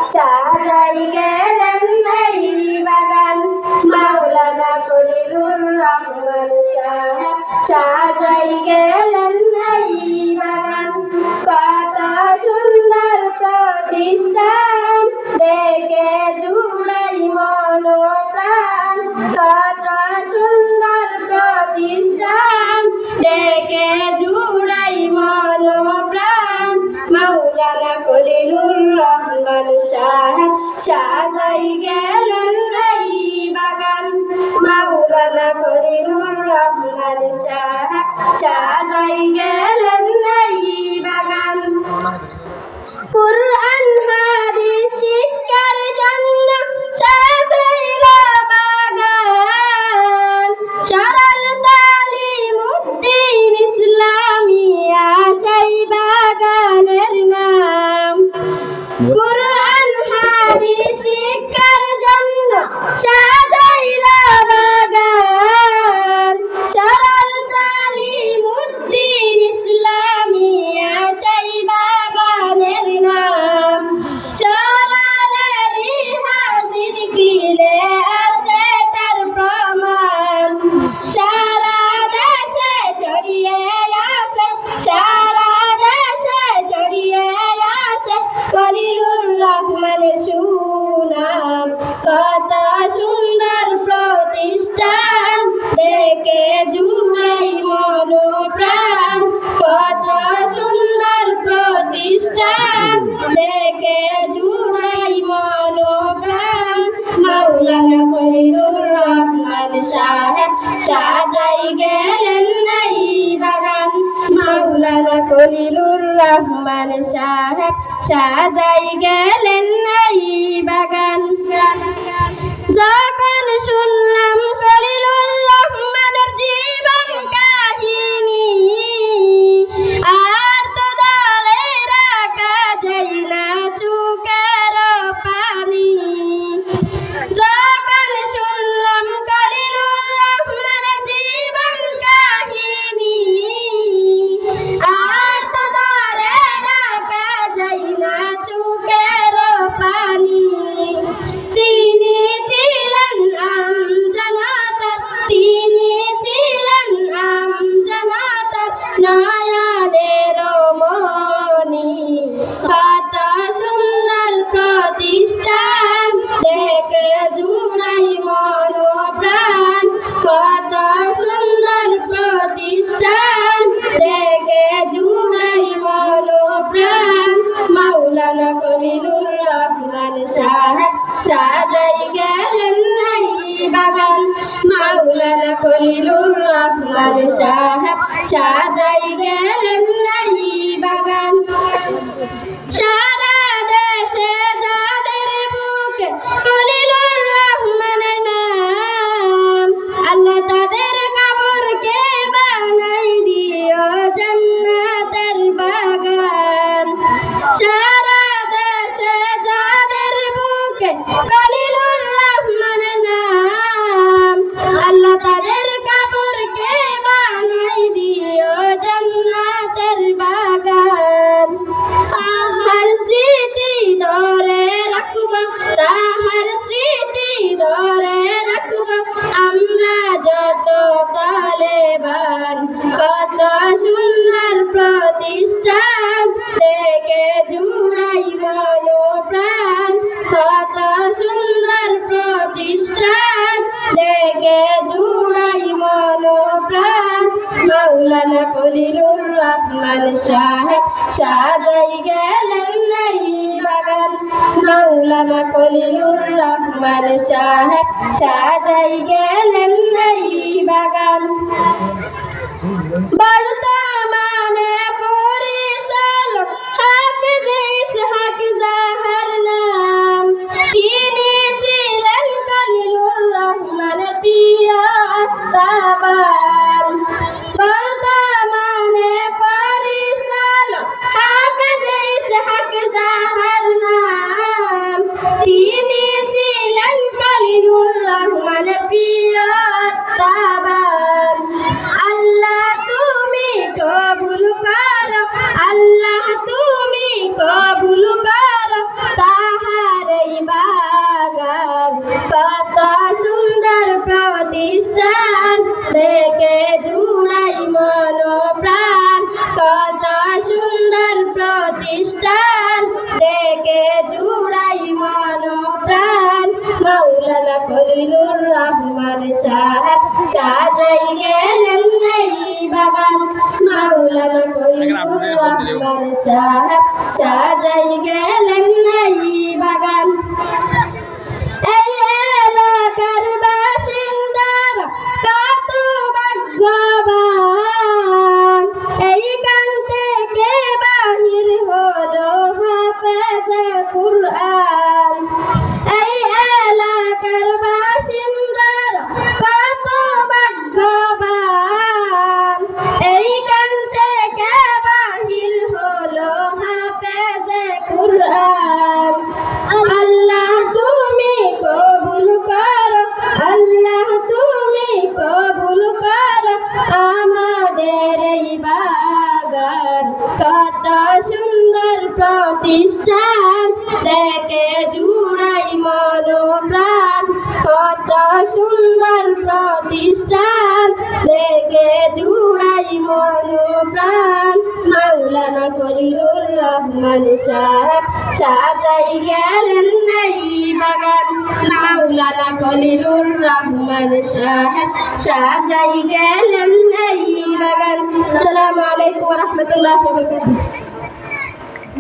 সাজাই গেলেন এই বাগান মাওলানা খলিলুর রহমান সাহেব সাজাই গেলেন এই বাগান কত সুন্দর প্রতিষ্ঠান দেখে জুড়াই মন প্রাণ কত সুন্দর প্রতিষ্ঠান দেখে জুড়াই মন প্রাণ মাওলানা খলিলুর রহমান সাহেব সাজাই গেলেন এই বাগান মাওলানা খলিলুর রহমান সাহেব সাজাই গেলেন এই বাগান কুরআন হাদিস শিক্ষার জন্য সাজাইল বাগান সরল তালিম উদ্দিন ইসলামিয়া সেই বাগানের নাম কুরআন হাদিস শিক্ষার জন্য সাজাইল বাগান সরল তালিম উদ্দিন ইসলামিয়া সেই বাগানের নাম সরলেরই হাজির কিলে আছে তার প্রমাণ সারা দেশে ছড়িয়ে আছে সারা দেশে ছড়িয়ে আছে খলিলুর রহমানের সুনাম কত সুন্দর প্রতিষ্ঠান দেখে জুড়াই মন প্রাণ কত সুন্দর প্রতিষ্ঠান দেখে জুড়াই মন প্রাণ মাওলানা খলিলুর রহমান সাহেব সাজাই গেলেন এই বাগান মাওলানা খলিলুর রহমান সাহেব সাজাই গেলেন এই বাগান যখন শুনলাম খলিলুর রহমানের জীবন কাহিনী আর তো ধরে রাখা যায় না চোখের পানি যখন শুনলাম খলিলুর রহমানের জীবন কাহিনী আর তো ধরে রাখা যায় না চোখের পানি তিনি ছিলেন আমজনতার তিনি ছিলেন আমজনতার নয়নের মণি কত সুন্দর প্রতিষ্ঠান দেখে জুড়াই মন প্রাণ কত সুন্দর প্রতিষ্ঠান দেখে জুড়াই মন প্রাণ মাওলানা খলিলুর রহমান সাহেব সাজাই গেলেন এই বাগান মাওলানা খলিলুর রহমান সাহেব সাজাই গেলেন এই বাগান সারা দেশে যাদের বুকে খলিলুর রহমানের নাম আল্লাহ তাদের কবরকে বানাই দিও জান্নাতের বাগান সারা দেশে যাদের বুকে খলিলুর রহমানের নাম আল্লাহ তাদের কবরকে বানাই দিও জান্নাতের বাগান তাহার স্মৃতি ধরে রাখব তাহার স্মৃতি ধরে রাখব আমরা যত কালেবান কত সুন্দর প্রতিষ্ঠান দেখে জুড়াই মন প্রাণ কত সুন্দর প্রতিষ্ঠান দেখে জুড়াই মন প্রাণ মাওলানা খলিলুর রহমান সাহেব সাজাই গেলেন এই বাগান মাওলানা খলিলুর রহমান সাহেব সাজাই গেলেন এই বাগান বর্তমানে পরিচালক হাফিজ ইসহাক জাহার নাম তিনি ছিলেন খলিলুর রহমানের প্রিয় আস্তাবান বর্তমানে পরিচালক হাফিজ ইসহাক জাহার নাম তিনি ছিলেন খলিলুর রহমানের প্রিয় আস্তাবান আল্লাহ তুমি রহমান সাহেব সাজাই গেলেন এই বাগান মাওলানা ফজলুর রহমান সাহেব সাজাই গেলেন এই বাগান এই এলাকার বাসিন্দারা কত ভাগ্যবান এইখান থেকে বাহির হলো হাফেজে কুরআন এই এলাকার বাসিন্দারা কত ভাগ্যবান এইখান থেকে বাহির হলো হাফেজে কুরআন আল্লাহ তুমি কবুল করো আল্লাহ তুমি কবুল করো আমাদের এই বাগান কত সুন্দর প্রতিষ্ঠান দেখে জুড়াই মনোপ্রাণ কত সুন্দর প্রতিষ্ঠান দেখে জুড়াই মনোপ্রাণ মাওলানা খলিলুর রহমান সাহেব সাজাই গেলেন এই বাগান মাওলানা খলিলুর রহমান সাহেব সাজাই গেলেন এই বাগান আসসালামু আলাইকুম ওয়া রাহমাতুল্লাহি ওয়া বারাকাতুহু